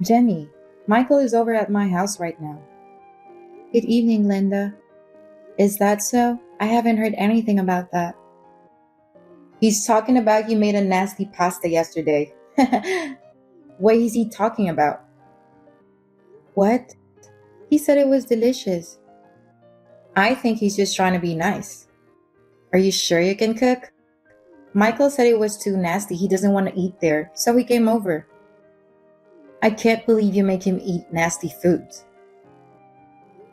Jenny, Michael is over at my house right now. Good evening, Linda. Is that so? I haven't heard anything about that. He's talking about you made a nasty pasta yesterday. What is he talking about? What? He said it was delicious. I think he's just trying to be nice. Are you sure you can cook? Michael said it was too nasty. He doesn't want to eat there, so he came over. I can't believe you make him eat nasty foods.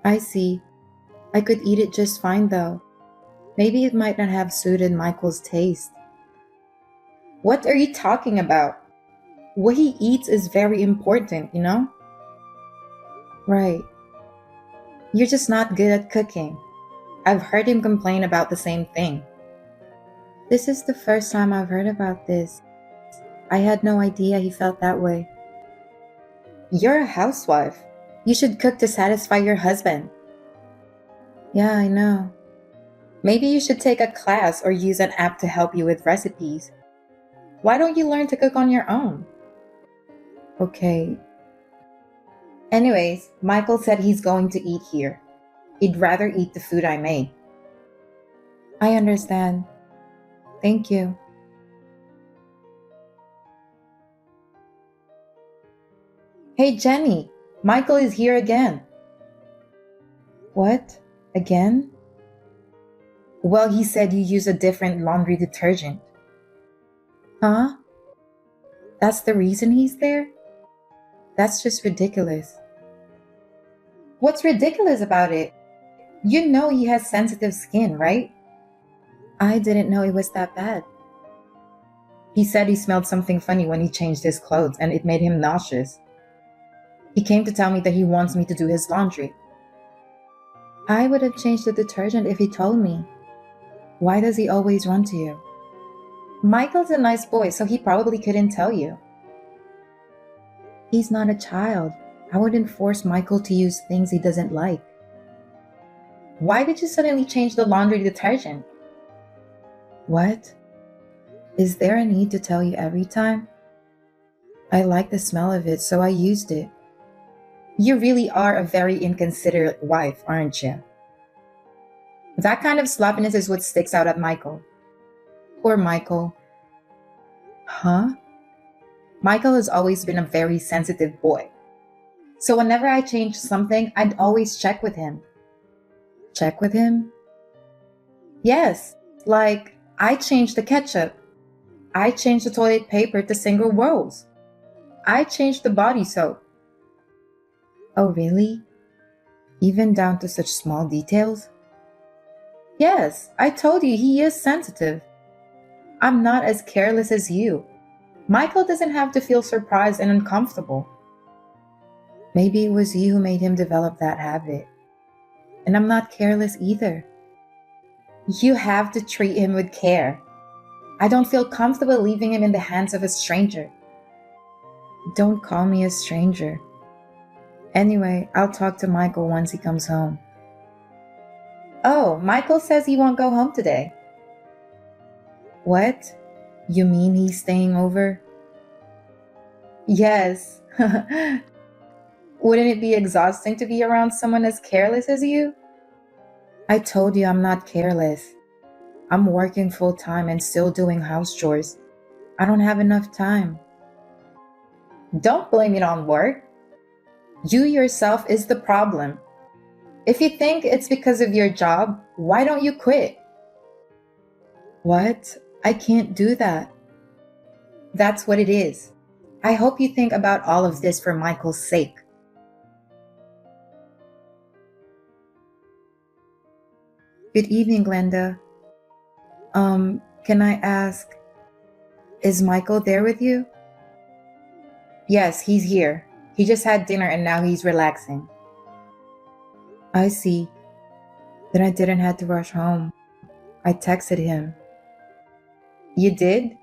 I see. I could eat it just fine though. Maybe it might not have suited Michael's taste. What are you talking about? What he eats is very important, you know? Right. You're just not good at cooking. I've heard him complain about the same thing. This is the first time I've heard about this. I had no idea he felt that way. You're a housewife. You should cook to satisfy your husband. Yeah, I know. Maybe you should take a class or use an app to help you with recipes. Why don't you learn to cook on your own? Okay. Anyways, Michael said he's going to eat here. He'd rather eat the food I made. I understand. Thank you. Hey, Jenny, Michael is here again. What? Again? Well, he said you use a different laundry detergent. Huh? That's the reason he's there? That's just ridiculous. What's ridiculous about it? You know he has sensitive skin, right? I didn't know it was that bad. He said he smelled something funny when he changed his clothes and it made him nauseous. He came to tell me that he wants me to do his laundry. I would have changed the detergent if he told me. Why does he always run to you? Michael's a nice boy, so he probably couldn't tell you. He's not a child. I wouldn't force Michael to use things he doesn't like. Why did you suddenly change the laundry detergent? What? Is there a need to tell you every time? I like the smell of it, so I used it. You really are a very inconsiderate wife, aren't you? That kind of sloppiness is what sticks out at Michael. Poor Michael. Huh? Michael has always been a very sensitive boy. So whenever I changed something, I'd always check with him. Check with him? Yes, like I changed the ketchup. I changed the toilet paper to single rolls. I changed the body soap. Oh, really? Even down to such small details? Yes, I told you he is sensitive. I'm not as careless as you. Michael doesn't have to feel surprised and uncomfortable. Maybe it was you who made him develop that habit. And I'm not careless either. You have to treat him with care. I don't feel comfortable leaving him in the hands of a stranger. Don't call me a stranger. Anyway, I'll talk to Michael once he comes home. Oh, Michael says he won't go home today. What? You mean he's staying over? Yes. Wouldn't it be exhausting to be around someone as careless as you? I told you I'm not careless. I'm working full time and still doing house chores. I don't have enough time. Don't blame it on work. You yourself is the problem. If you think it's because of your job, why don't you quit? What? I can't do that. That's what it is. I hope you think about all of this for Michael's sake. Good evening, Glenda. Can I ask, is Michael there with you? Yes, he's here. He just had dinner and now he's relaxing. I see. Then I didn't have to rush home. I texted him. You did?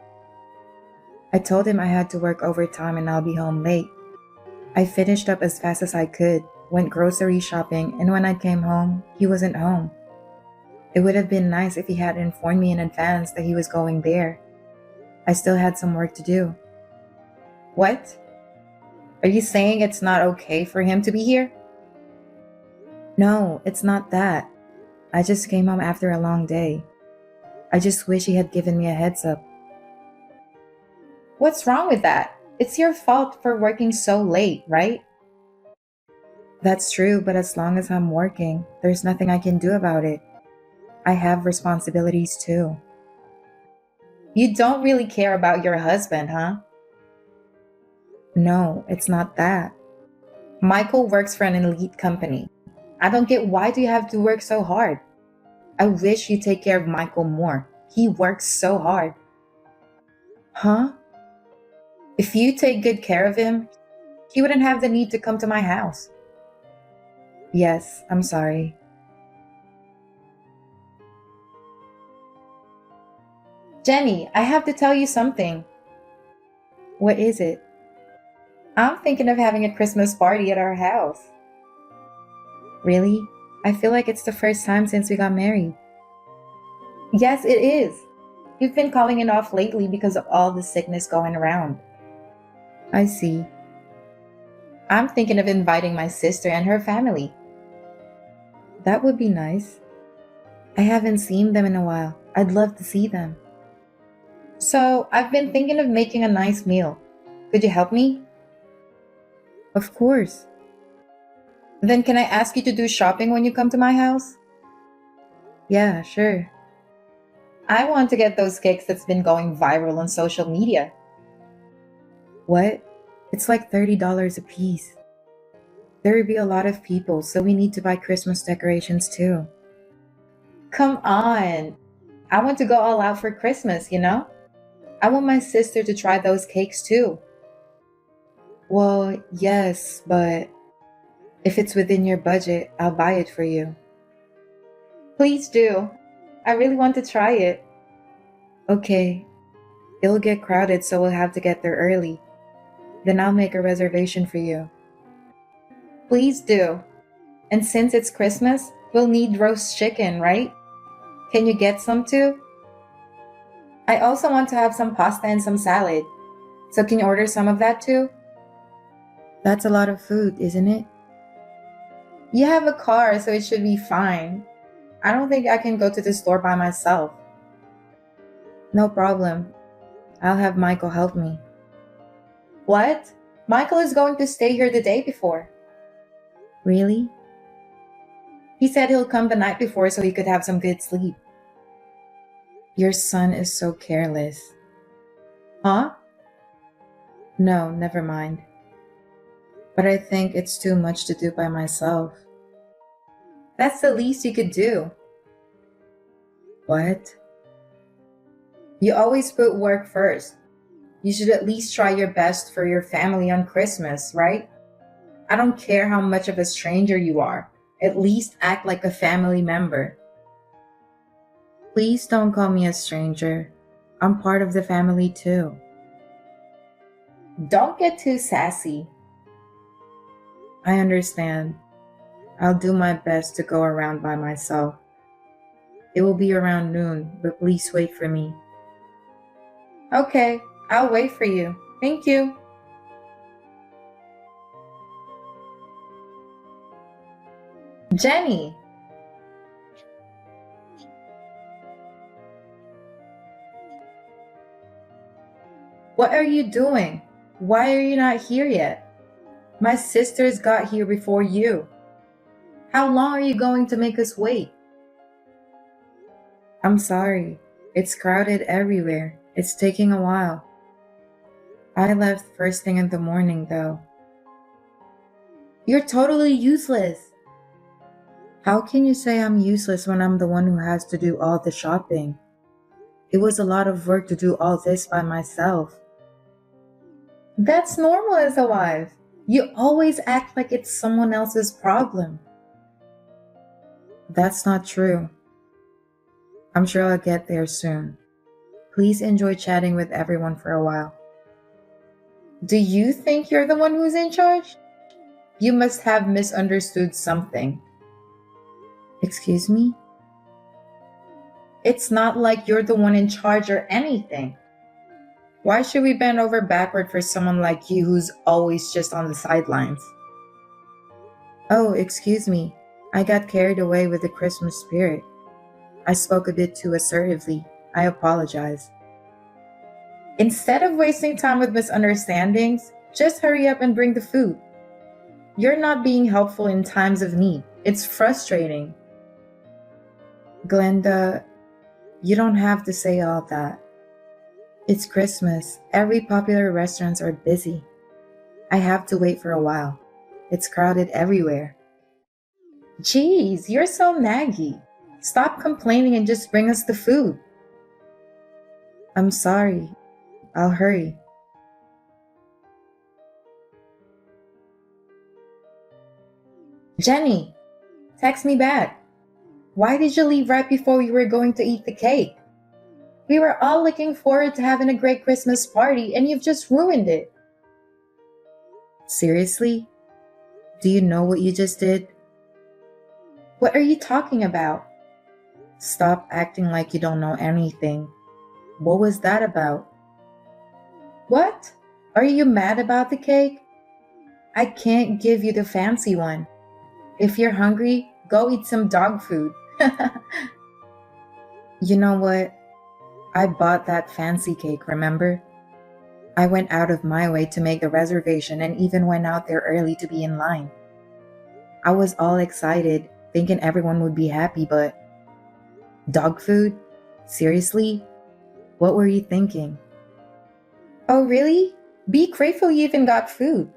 I told him I had to work overtime and I'll be home late. I finished up as fast as I could, went grocery shopping, and when I came home, he wasn't home. It would have been nice if he had informed me in advance that he was going there. I still had some work to do. What? Are you saying it's not okay for him to be here? No, it's not that. I just came home after a long day. I just wish he had given me a heads up. What's wrong with that? It's your fault for working so late, right? That's true, but as long as I'm working, there's nothing I can do about it. I have responsibilities too. You don't really care about your husband, huh? No, it's not that. Michael works for an elite company. I don't get why do you have to work so hard? I wish you take care of Michael more. He works so hard. Huh? If you take good care of him, he wouldn't have the need to come to my house. Yes, I'm sorry. Jenny, I have to tell you something. What is it? I'm thinking of having a Christmas party at our house. Really? I feel like it's the first time since we got married. Yes, it is. You've been calling it off lately because of all the sickness going around. I see. I'm thinking of inviting my sister and her family. That would be nice. I haven't seen them in a while. I'd love to see them. So, I've been thinking of making a nice meal. Could you help me? Of course. Then can I ask you to do shopping when you come to my house? Yeah, sure. I want to get those cakes that's been going viral on social media. What? It's like $30 a piece. There would be a lot of people, so we need to buy Christmas decorations too. Come on. I want to go all out for Christmas, you know? I want my sister to try those cakes too. Well, yes, but if it's within your budget, I'll buy it for you. Please do. I really want to try it. Okay, it'll get crowded, so we'll have to get there early. Then I'll make a reservation for you. Please do. And since it's Christmas, we'll need roast chicken, right? Can you get some too? I also want to have some pasta and some salad. So can you order some of that too? That's a lot of food, isn't it? You have a car, so it should be fine. I don't think I can go to the store by myself. No problem. I'll have Michael help me. What? Michael is going to stay here the day before. Really? He said he'll come the night before so he could have some good sleep. Your son is so careless. Huh? No, never mind. But I think it's too much to do by myself. That's the least you could do. What? You always put work first. You should at least try your best for your family on Christmas, right? I don't care how much of a stranger you are. At least act like a family member. Please don't call me a stranger. I'm part of the family too. Don't get too sassy. I understand. I'll do my best to go around by myself. It will be around noon, but please wait for me. Okay, I'll wait for you. Thank you. Jenny, what are you doing? Why are you not here yet? My sisters got here before you. How long are you going to make us wait? I'm sorry. It's crowded everywhere. It's taking a while. I left first thing in the morning, though. You're totally useless. How can you say I'm useless when I'm the one who has to do all the shopping? It was a lot of work to do all this by myself. That's normal as a wife. You always act like it's someone else's problem. That's not true. I'm sure I'll get there soon. Please enjoy chatting with everyone for a while. Do you think you're the one who's in charge? You must have misunderstood something. Excuse me? It's not like you're the one in charge or anything. Why should we bend over backward for someone like you who's always just on the sidelines? Oh, excuse me. I got carried away with the Christmas spirit. I spoke a bit too assertively. I apologize. Instead of wasting time with misunderstandings, just hurry up and bring the food. You're not being helpful in times of need. It's frustrating. Glenda, you don't have to say all that. It's Christmas. Every popular restaurants are busy. I have to wait for a while. It's crowded everywhere. Geez, you're so naggy. Stop complaining and just bring us the food. I'm sorry. I'll hurry. Jenny, text me back. Why did you leave right before we were going to eat the cake? We were all looking forward to having a great Christmas party and you've just ruined it. Seriously? Do you know what you just did? What are you talking about? Stop acting like you don't know anything. What was that about? What? Are you mad about the cake? I can't give you the fancy one. If you're hungry, go eat some dog food. You know what? I bought that fancy cake, remember? I went out of my way to make the reservation and even went out there early to be in line. I was all excited, thinking everyone would be happy, but dog food? Seriously? What were you thinking? Oh, really? Be grateful you even got food.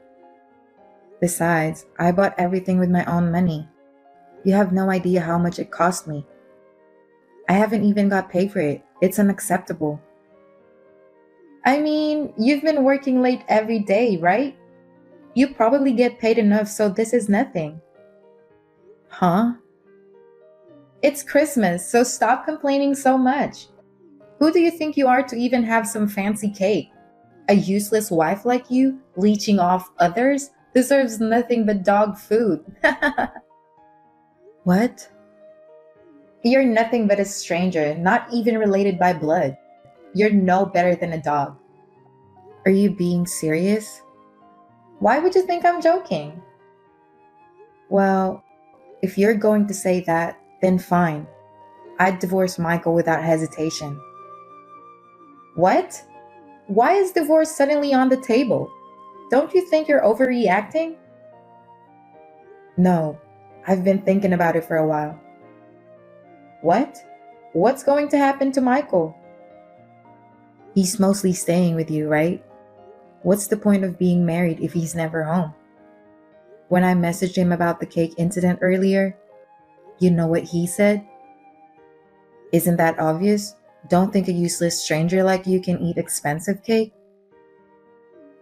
Besides, I bought everything with my own money. You have no idea how much it cost me. I haven't even got paid for it. It's unacceptable. I mean, you've been working late every day, right? You probably get paid enough, so this is nothing. Huh? It's Christmas, so stop complaining so much. Who do you think you are to even have some fancy cake? A useless wife like you, leeching off others, deserves nothing but dog food. What? You're nothing but a stranger, not even related by blood. You're no better than a dog. Are you being serious? Why would you think I'm joking? Well, if you're going to say that, then fine. I'd divorce Michael without hesitation. What? Why is divorce suddenly on the table? Don't you think you're overreacting? No, I've been thinking about it for a while. What? What's going to happen to Michael? He's mostly staying with you, right? What's the point of being married if he's never home? When I messaged him about the cake incident earlier, you know what he said? Isn't that obvious? Don't think a useless stranger like you can eat expensive cake?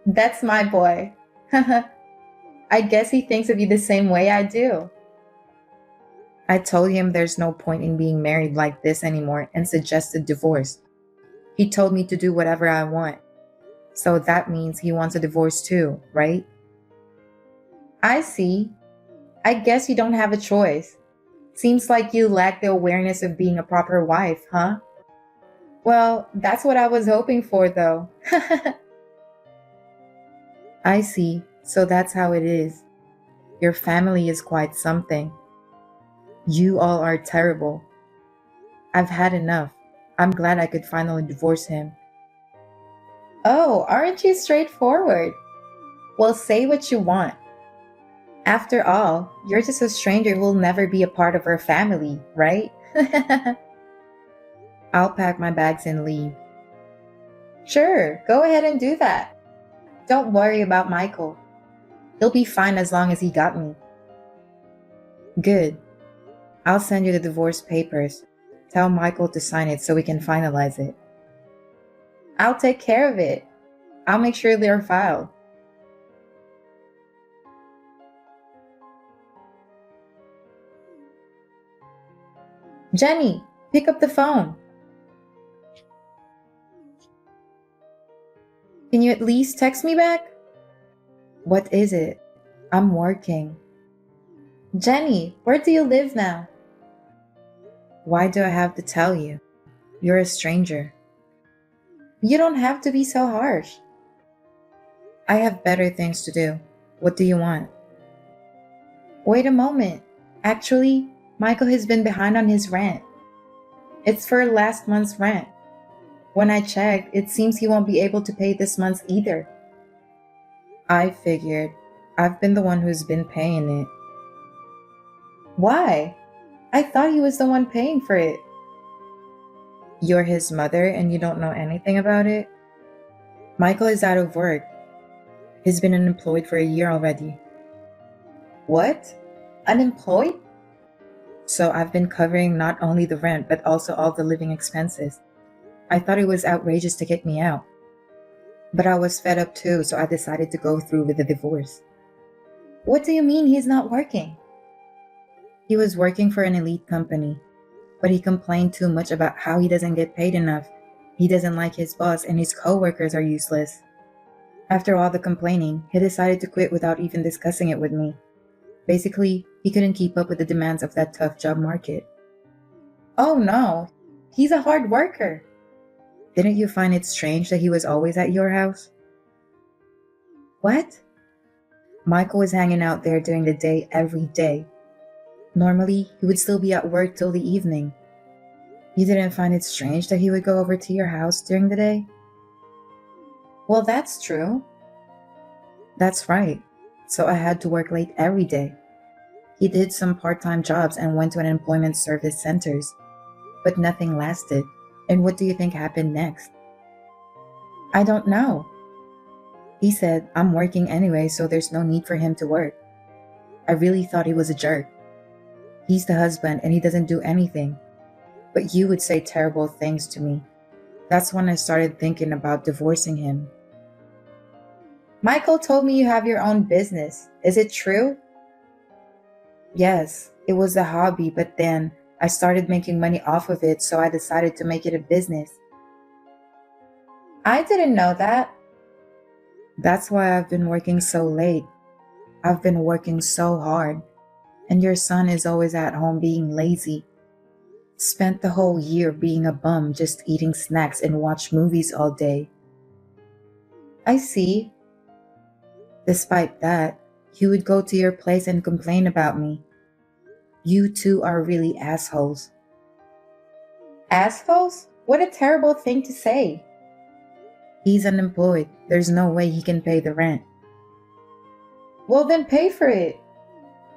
That's my boy. I guess he thinks of you the same way I do. I told him there's no point in being married like this anymore and suggested divorce. He told me to do whatever I want. So that means he wants a divorce too, right? I see. I guess you don't have a choice. Seems like you lack the awareness of being a proper wife, huh? Well, that's what I was hoping for, though. I see. So that's how it is. Your family is quite something. You all are terrible. I've had enough. I'm glad I could finally divorce him. Oh, aren't you straightforward? Well, say what you want. After all, you're just a stranger who will never be a part of our family, right? I'll pack my bags and leave. Sure, go ahead and do that. Don't worry about Michael. He'll be fine as long as he got me. Good. I'll send you the divorce papers. Tell Michael to sign it so we can finalize it. I'll take care of it. I'll make sure they're filed. Jenny, pick up the phone. Can you at least text me back? What is it? I'm working. Jenny, where do you live now? Why do I have to tell you? You're a stranger. You don't have to be so harsh. I have better things to do. What do you want? Wait a moment. Actually, Michael has been behind on his rent. It's for last month's rent. When I checked, it seems he won't be able to pay this month's either. I figured. I've been the one who's been paying it. Why? I thought he was the one paying for it. You're his mother and you don't know anything about it? Michael is out of work. He's been unemployed for a year already. What? Unemployed? So I've been covering not only the rent, but also all the living expenses. I thought it was outrageous to kick me out. But I was fed up too, so I decided to go through with the divorce. What do you mean he's not working? He was working for an elite company, but he complained too much about how he doesn't get paid enough. He doesn't like his boss and his coworkers are useless. After all the complaining, he decided to quit without even discussing it with me. Basically, he couldn't keep up with the demands of that tough job market. Oh no, he's a hard worker. Didn't you find it strange that he was always at your house? What? Michael was hanging out there during the day every day. Normally, he would still be at work till the evening. You didn't find it strange that he would go over to your house during the day? Well, that's true. That's right. So I had to work late every day. He did some part-time jobs and went to an employment service centers, but nothing lasted. And what do you think happened next? I don't know. He said, I'm working anyway, so there's no need for him to work. I really thought he was a jerk. He's the husband and he doesn't do anything. But you would say terrible things to me. That's when I started thinking about divorcing him. Michael told me you have your own business. Is it true? Yes, it was a hobby, but then I started making money off of it, so I decided to make it a business. I didn't know that. That's why I've been working so late. I've been working so hard. And your son is always at home being lazy. Spent the whole year being a bum, just eating snacks and watch movies all day. I see. Despite that, he would go to your place and complain about me. You two are really assholes. Assholes? What a terrible thing to say. He's unemployed. There's no way he can pay the rent. Well, then pay for it.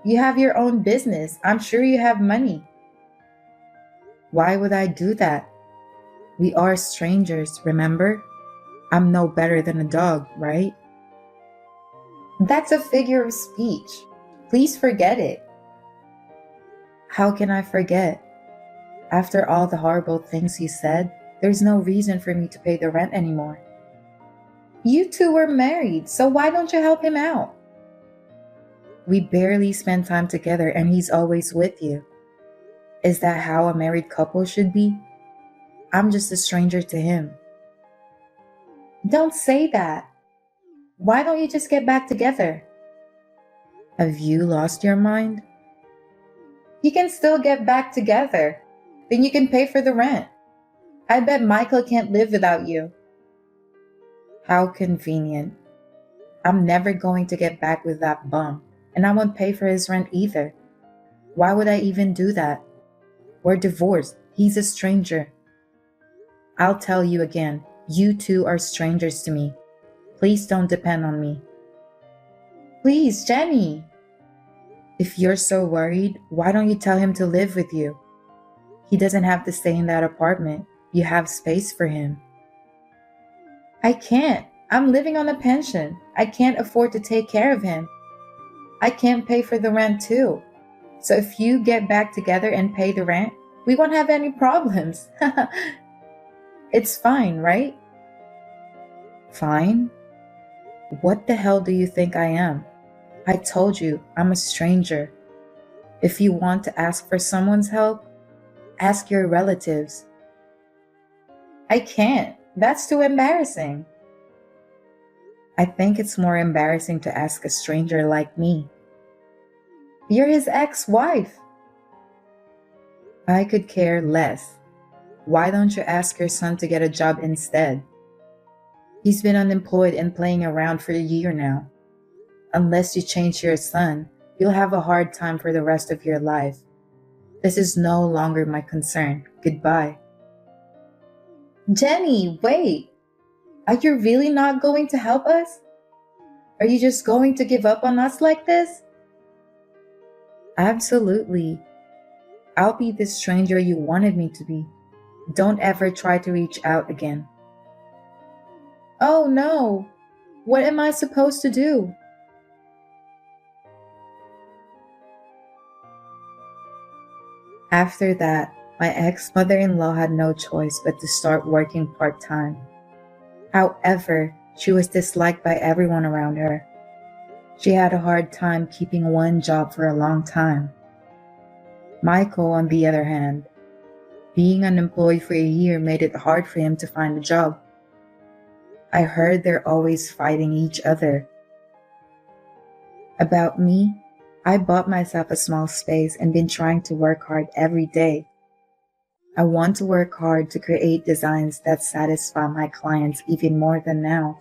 You have your own business. I'm sure you have money. Why would I do that? We are strangers, remember? I'm no better than a dog, right? That's a figure of speech. Please forget it. How can I forget? After all the horrible things you said, there's no reason for me to pay the rent anymore. You two were married, so why don't you help him out? We barely spend time together and he's always with you. Is that how a married couple should be? I'm just a stranger to him. Don't say that. Why don't you just get back together? Have you lost your mind? You can still get back together. Then you can pay for the rent. I bet Michael can't live without you. How convenient. I'm never going to get back with that bum, and I won't pay for his rent either. Why would I even do that? We're divorced. He's a stranger. I'll tell you again, you two are strangers to me. Please don't depend on me. Please, Jenny. If you're so worried, why don't you tell him to live with you? He doesn't have to stay in that apartment. You have space for him. I can't. I'm living on a pension. I can't afford to take care of him. I can't pay for the rent too. So if you get back together and pay the rent, we won't have any problems. It's fine, right? Fine? What the hell do you think I am? I told you, I'm a stranger. If you want to ask for someone's help, ask your relatives. I can't. That's too embarrassing. I think it's more embarrassing to ask a stranger like me. You're his ex-wife. I could care less. Why don't you ask your son to get a job instead? He's been unemployed and playing around for a year now. Unless you change your son, you'll have a hard time for the rest of your life. This is no longer my concern. Goodbye. Jenny, wait! Are you really not going to help us? Are you just going to give up on us like this? Absolutely. I'll be the stranger you wanted me to be. Don't ever try to reach out again. Oh no! What am I supposed to do? After that, my ex mother in law had no choice but to start working part time. However, she was disliked by everyone around her. She had a hard time keeping one job for a long time. Michael, on the other hand, being unemployed for a year made it hard for him to find a job. I heard they're always fighting each other. About me, I bought myself a small space and been trying to work hard every day. I want to work hard to create designs that satisfy my clients even more than now.